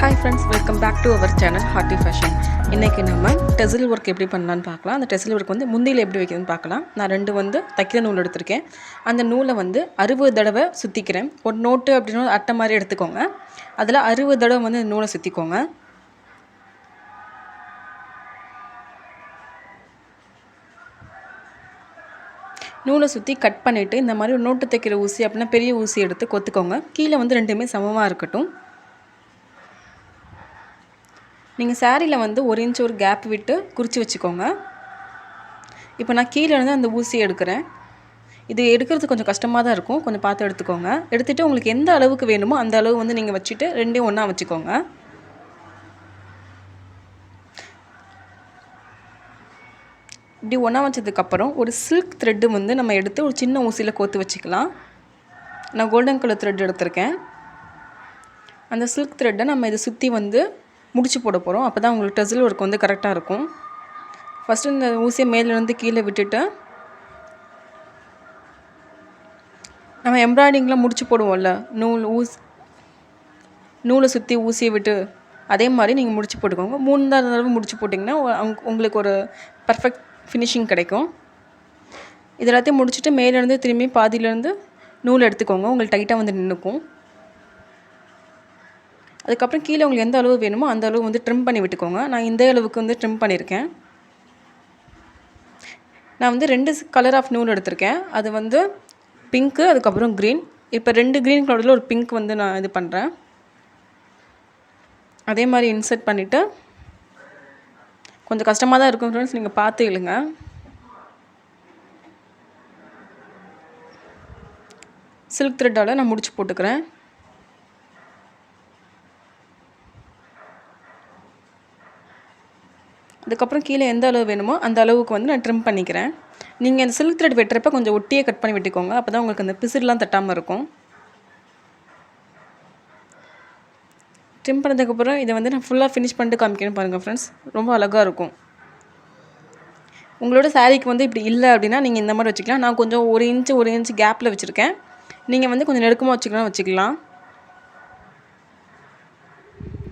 Hi friends, welcome back to our channel hearty fashion. இன்றைக்கி நம்ம டெசில் work எப்படி பண்ணலான்னு பார்க்கலாம். அந்த டெசில் ஒர்க் வந்து முந்தியில் எப்படி வைக்கிறதுன்னு பார்க்கலாம். நான் 2 தைக்கிற நூல் எடுத்திருக்கேன். அந்த நூலை 60 தடவை சுற்றிக்கிறேன். ஒரு நோட்டு அப்படின்னா அட்டை மாதிரி எடுத்துக்கோங்க. அதில் 60 தடவை நூலை சுற்றிக்கோங்க. நூலை சுற்றி கட் பண்ணிவிட்டு இந்த மாதிரி ஒரு நோட்டு தைக்கிற ஊசி அப்படின்னா பெரிய ஊசி எடுத்து கொத்துக்கோங்க. கீழே ரெண்டுமே சமமாக இருக்கட்டும். நீங்கள் சாரியில் 1 இன்ச் ஒரு கேப் விட்டு குறித்து வச்சுக்கோங்க. இப்போ நான் கீழே இருந்து அந்த ஊசி எடுக்கிறேன். இது எடுக்கிறது கொஞ்சம் கஷ்டமாக தான் இருக்கும், கொஞ்சம் பார்த்து எடுத்துக்கோங்க. எடுத்துகிட்டு உங்களுக்கு எந்த அளவுக்கு வேணுமோ அந்த அளவு நீங்கள் வச்சுட்டு ரெண்டையும் ஒன்றா வச்சுக்கோங்க. இப்படி ஒன்றா வச்சதுக்கப்புறம் ஒரு சில்க் த்ரெட்டு நம்ம எடுத்து ஒரு சின்ன ஊசியில் கோர்த்து வச்சுக்கலாம். நான் கோல்டன் கலர் த்ரெட் எடுத்திருக்கேன். அந்த சில்க் த்ரெட்டை நம்ம இதை சுற்றி முடிச்சு போட போகிறோம். அப்போ தான் உங்களுக்கு டெசில் ஒர்க் கரெக்டாக இருக்கும். ஃபஸ்ட்டு இந்த ஊசியை மேலேருந்து கீழே விட்டுட்டு நம்ம எம்ப்ராய்டிங்லாம் முடிச்சு போடுவோம்ல, நூலை சுற்றி ஊசியை விட்டு அதே மாதிரி நீங்கள் முடிச்சு போட்டுக்கோங்க. 3 தடவை முடிச்சு போட்டிங்கன்னா உங்களுக்கு ஒரு பர்ஃபெக்ட் ஃபினிஷிங் கிடைக்கும். இது எல்லாத்தையும் முடிச்சுட்டு மேலேருந்து திரும்பி பாதியிலேருந்து நூல் எடுத்துக்கோங்க. உங்களுக்கு டைட்டாக நின்றுக்கும். அதுக்கப்புறம் கீழே உங்களுக்கு எந்த அளவு வேணுமோ அந்த அளவு ட்ரிம் பண்ணி விட்டுக்கோங்க. நான் இந்த அளவுக்கு ட்ரிம் பண்ணியிருக்கேன். நான் 2 கலர் ஆஃப் நூல் எடுத்திருக்கேன். அது பிங்க்கு, அதுக்கப்புறம் க்ரீன். இப்போ 2 க்ரீன் கலரில் ஒரு பிங்க் நான் இது பண்ணுறேன். அதே மாதிரி இன்சர்ட் பண்ணிவிட்டு கொஞ்சம் கஷ்டமாக தான் இருக்கும் ஃப்ரெண்ட்ஸ், நீங்கள் பார்த்து இழுங்க. சில்க் த்ரெட்டால் நான் முடிச்சு போட்டுக்கிறேன். அதுக்கப்புறம் கீழே எந்த அளவு வேணுமோ அந்த அளவுக்கு நான் ட்ரிம் பண்ணிக்கிறேன். நீங்கள் அந்த சில்க் த்ரெட் வெட்டுறப்ப கொஞ்சம் ஒட்டியே கட் பண்ணி வெட்டிக்கோங்க. அப்போ தான் உங்களுக்கு அந்த பிசுறுலாம் தட்டாமல் இருக்கும். ட்ரிம் பண்ணதுக்கப்புறம் இதை நான் ஃபுல்லாக ஃபினிஷ் பண்ணிட்டு காமிக்கிறேன் பாருங்கள் ஃப்ரெண்ட்ஸ். ரொம்ப அழகாக இருக்கும். உங்களோட சாரீக்கு இப்படி இல்லை அப்படின்னா நீங்கள் இந்த மாதிரி வச்சுக்கலாம். நான் கொஞ்சம் 1 இன்ச் கேப்பில் வச்சுருக்கேன். நீங்கள் கொஞ்சம் நெருக்கமாக வச்சுக்கலாம்.